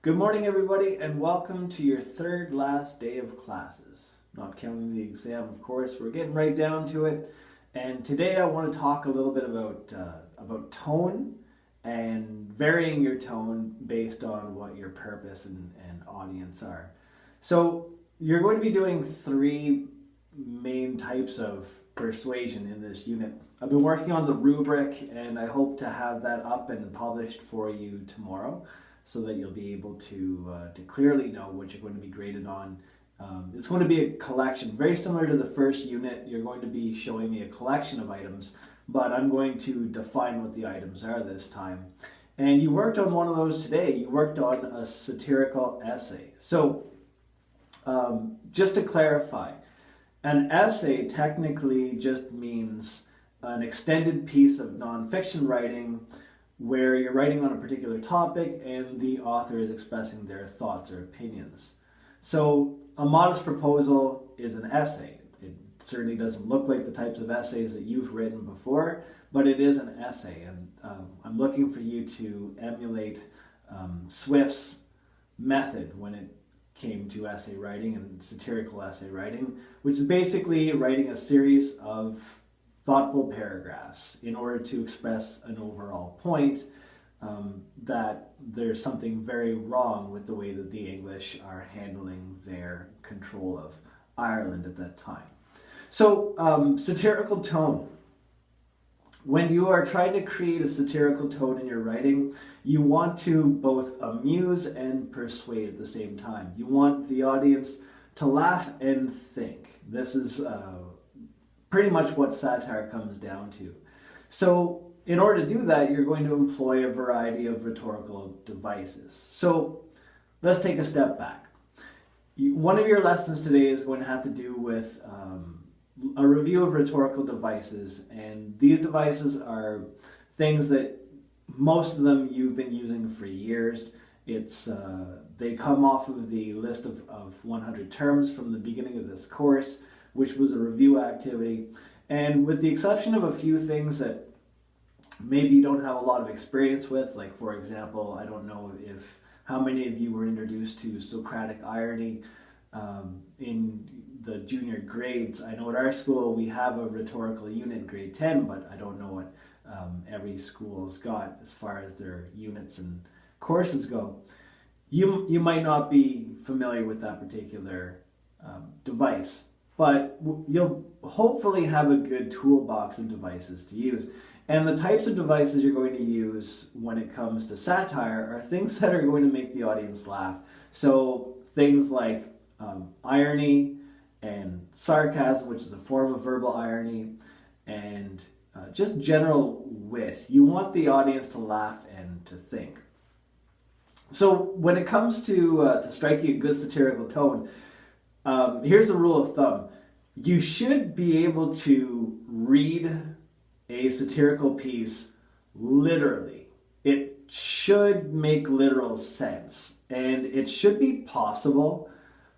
Good morning, everybody, and welcome to your third last day of classes. Not counting the exam, of course. We're getting right down to it. And today I want to talk a little bit about tone and varying your tone based on what your purpose and audience are. So you're going to be doing three main types of persuasion in this unit. I've been working on the rubric, and I hope to have that up and published for you tomorrow, so that you'll be able to clearly know what you're going to be graded on. It's going to be a collection, very similar to the first unit. You're going to be showing me a collection of items, but I'm going to define what the items are this time. And you worked on one of those today. You worked on a satirical essay. So just to clarify, an essay technically just means an extended piece of nonfiction writing where you're writing on a particular topic and the author is expressing their thoughts or opinions. So a modest proposal is an essay. It certainly doesn't look like the types of essays that you've written before, but it is an essay. And I'm looking for you to emulate Swift's method when it came to essay writing and satirical essay writing, which is basically writing a series of thoughtful paragraphs in order to express an overall point, that there's something very wrong with the way that the English are handling their control of Ireland at that time. So satirical tone. When you are trying to create a satirical tone in your writing, you want to both amuse and persuade at the same time. You want the audience to laugh and think. This is pretty much what satire comes down to. So in order to do that, you're going to employ a variety of rhetorical devices. So let's take a step back. One of your lessons today is going to have to do with a review of rhetorical devices, and these devices are things that most of them you've been using for years. They come off of the list of 100 terms from the beginning of this course, which was a review activity. And with the exception of a few things that maybe you don't have a lot of experience with, like for example, I don't know how many of you were introduced to Socratic irony in the junior grades. I know at our school we have a rhetorical unit in grade 10, but I don't know what every school's got as far as their units and courses go. You might not be familiar with that particular device, but you'll hopefully have a good toolbox of devices to use. And the types of devices you're going to use when it comes to satire are things that are going to make the audience laugh. So things like irony and sarcasm, which is a form of verbal irony, and just general wit. You want the audience to laugh and to think. So when it comes to striking a good satirical tone, here's the rule of thumb. You should be able to read a satirical piece literally. It should make literal sense, and it should be possible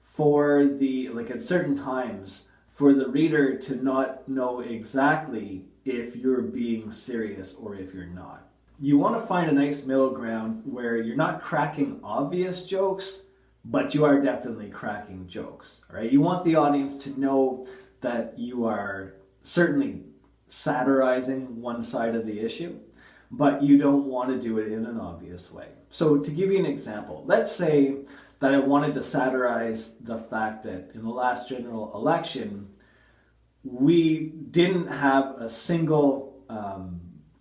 for at certain times, for the reader to not know exactly if you're being serious or if you're not. You want to find a nice middle ground where you're not cracking obvious jokes, but you are definitely cracking jokes, right? You want the audience to know that you are certainly satirizing one side of the issue, but you don't want to do it in an obvious way. So to give you an example, let's say that I wanted to satirize the fact that in the last general election, we didn't have a single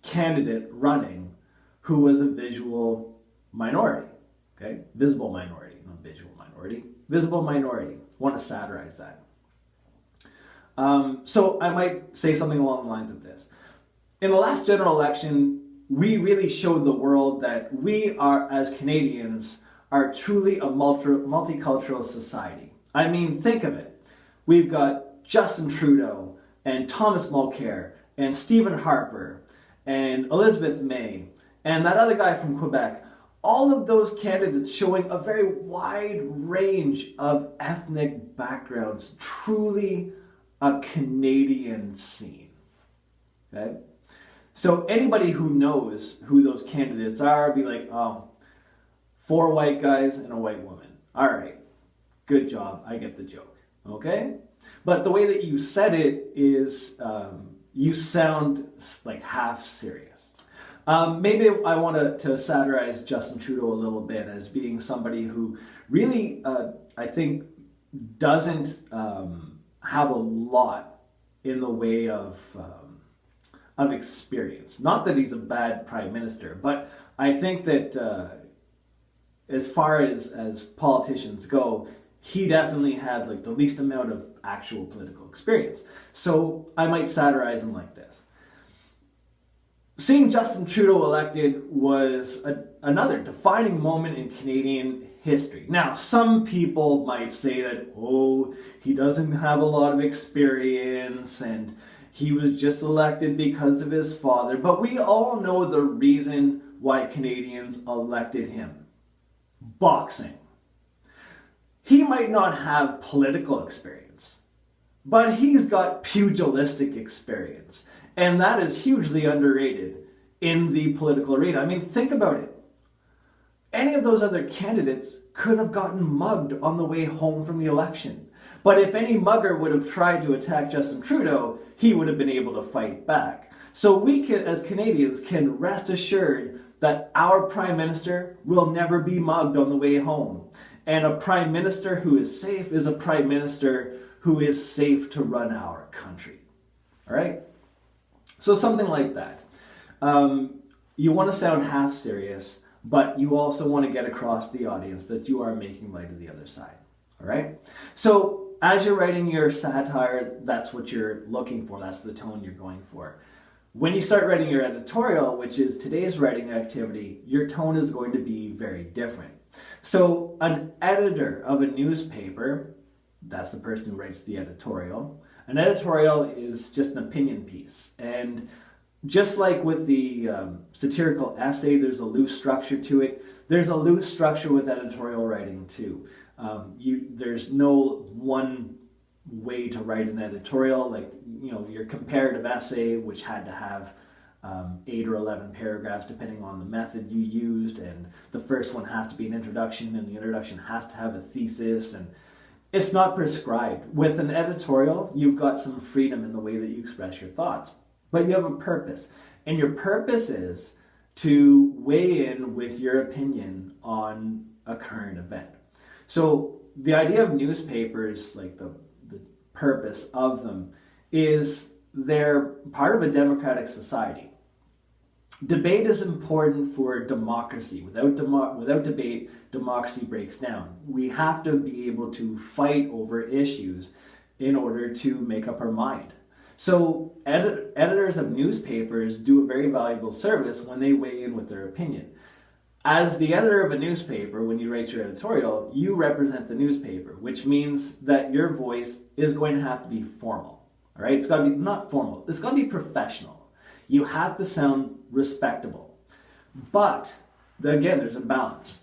candidate running who was a visual minority, okay? Visible minority, not visual minority, visible minority. Want to satirize that. So I might say something along the lines of this. In the last general election, we really showed the world that we are, as Canadians, are truly a multicultural society. I mean, think of it. We've got Justin Trudeau and Thomas Mulcair and Stephen Harper and Elizabeth May and that other guy from Quebec. All of those candidates showing a very wide range of ethnic backgrounds, truly a Canadian scene. Okay? So anybody who knows who those candidates are be like, oh, 4 white guys and a white woman. All right, good job. I get the joke. Okay? But the way that you said it is you sound like half serious. Maybe I want to satirize Justin Trudeau a little bit as being somebody who really, I think, doesn't have a lot in the way of experience. Not that he's a bad prime minister, but I think that as far as politicians go, he definitely had like the least amount of actual political experience. So I might satirize him like this. Seeing Justin Trudeau elected was another defining moment in Canadian history. Now, some people might say that, oh, he doesn't have a lot of experience and he was just elected because of his father. But we all know the reason why Canadians elected him. Boxing. He might not have political experience, but he's got pugilistic experience. And that is hugely underrated in the political arena. I mean, think about it. Any of those other candidates could have gotten mugged on the way home from the election. But if any mugger would have tried to attack Justin Trudeau, he would have been able to fight back. So we can, as Canadians, can rest assured that our Prime Minister will never be mugged on the way home. And a Prime Minister who is safe is a Prime Minister who is safe to run our country. All right? So something like that. You want to sound half serious, but you also want to get across the audience that you are making light of the other side. All right? So as you're writing your satire, that's what you're looking for. That's the tone you're going for. When you start writing your editorial, which is today's writing activity, your tone is going to be very different. So an editor of a newspaper, that's the person who writes the editorial. An editorial is just an opinion piece. And just like with the satirical essay, there's a loose structure to it. There's a loose structure with editorial writing too. There's no one way to write an editorial, like your comparative essay, which had to have 8 or 11 paragraphs depending on the method you used, and the first one has to be an introduction, and the introduction has to have a thesis, and it's not prescribed. With an editorial, you've got some freedom in the way that you express your thoughts, but you have a purpose, and your purpose is to weigh in with your opinion on a current event. So the idea of newspapers, like the purpose of them, is they're part of a democratic society. Debate is important for democracy. Without debate, democracy breaks down. We have to be able to fight over issues in order to make up our mind. So editors of newspapers do a very valuable service when they weigh in with their opinion. As the editor of a newspaper, when you write your editorial, you represent the newspaper, which means that your voice is going to have to be formal. All right? It's got to be not formal. It's got to be professional. You have to sound respectable. But, again, there's a balance.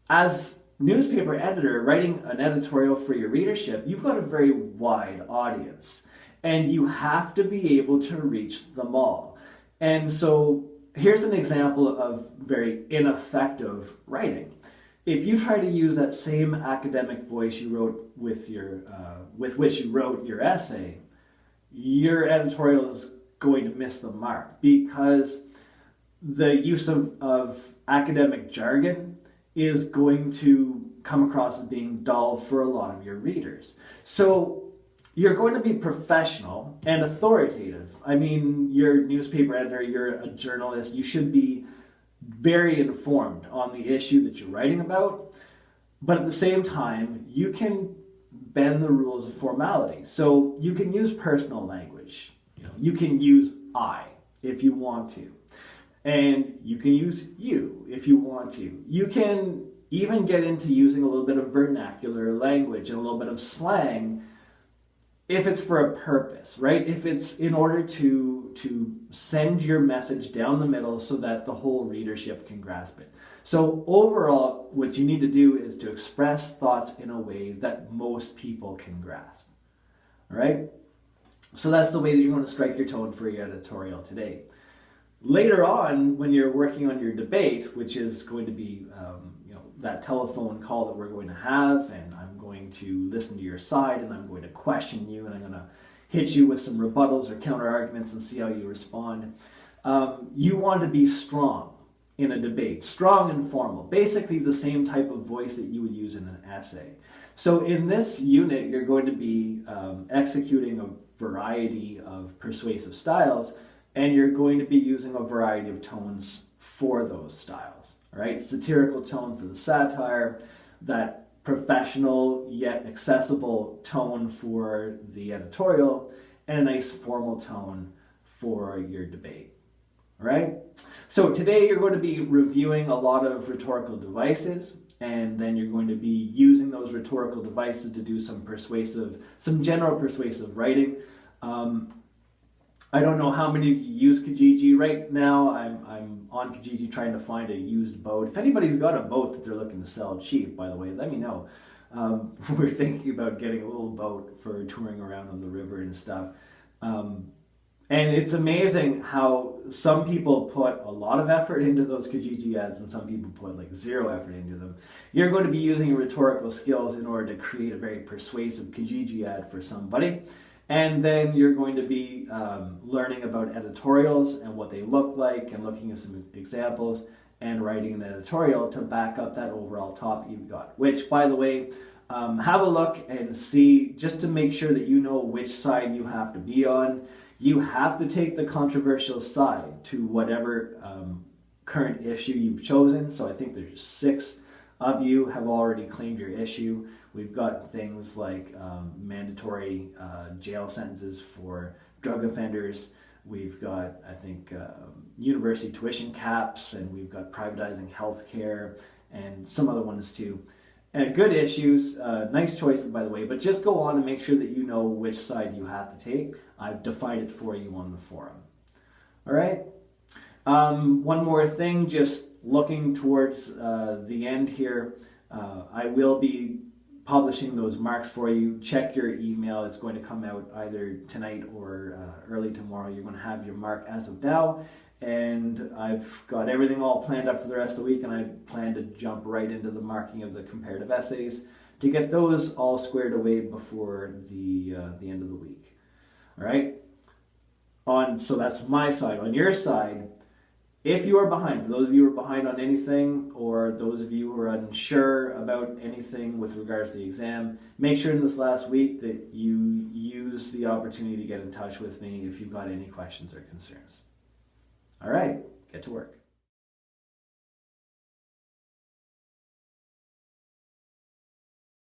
As newspaper editor writing an editorial for your readership, you've got a very wide audience. And you have to be able to reach them all. And so here's an example of very ineffective writing. If you try to use that same academic voice you wrote with which you wrote your essay, your editorial is going to miss the mark, because the use of academic jargon is going to come across as being dull for a lot of your readers. So you're going to be professional and authoritative. I mean, you're a newspaper editor, you're a journalist, you should be very informed on the issue that you're writing about, but at the same time, you can bend the rules of formality. So you can use personal language. You can use I if you want to. And you can use you if you want to. You can even get into using a little bit of vernacular language and a little bit of slang if it's for a purpose, right? If it's in order to send your message down the middle so that the whole readership can grasp it. So overall, what you need to do is to express thoughts in a way that most people can grasp. All right? So that's the way that you're going to strike your tone for your editorial today. Later on, when you're working on your debate, which is going to be that telephone call that we're going to have, and I'm going to listen to your side, and I'm going to question you, and I'm going to hit you with some rebuttals or counter arguments and see how you respond. You want to be strong in a debate, strong and formal, basically the same type of voice that you would use in an essay. So in this unit, you're going to be executing a variety of persuasive styles, and you're going to be using a variety of tones for those styles. All right, satirical tone for the satire, that professional yet accessible tone for the editorial, and a nice formal tone for your debate. All right? So today you're going to be reviewing a lot of rhetorical devices, and then you're going to be using those rhetorical devices to do some general persuasive writing. I don't know how many of you use Kijiji. Right now, I'm on Kijiji trying to find a used boat. If anybody's got a boat that they're looking to sell cheap, by the way, let me know. We're thinking about getting a little boat for touring around on the river and stuff. And it's amazing how some people put a lot of effort into those Kijiji ads and some people put like zero effort into them. You're going to be using your rhetorical skills in order to create a very persuasive Kijiji ad for somebody. And then you're going to be learning about editorials and what they look like, and looking at some examples and writing an editorial to back up that overall topic you've got. Which, by the way, have a look and see, just to make sure that you know which side you have to be on. You have to take the controversial side to whatever current issue you've chosen. So I think there's 6 of you have already claimed your issue. We've got things like mandatory jail sentences for drug offenders. We've got, I think, university tuition caps, and we've got privatizing healthcare and some other ones too. And good issues, nice choices, by the way, but just go on and make sure that you know which side you have to take. I've defined it for you on the forum. All right? One more thing, just looking towards the end here, I will be publishing those marks for you. Check your email. It's going to come out either tonight or early tomorrow. You're going to have your mark as of now. And I've got everything all planned up for the rest of the week, and I plan to jump right into the marking of the comparative essays to get those all squared away before the end of the week. All right? So that's my side. On your side, if you are behind, for those of you who are behind on anything, or those of you who are unsure about anything with regards to the exam, make sure in this last week that you use the opportunity to get in touch with me if you've got any questions or concerns. All right, get to work.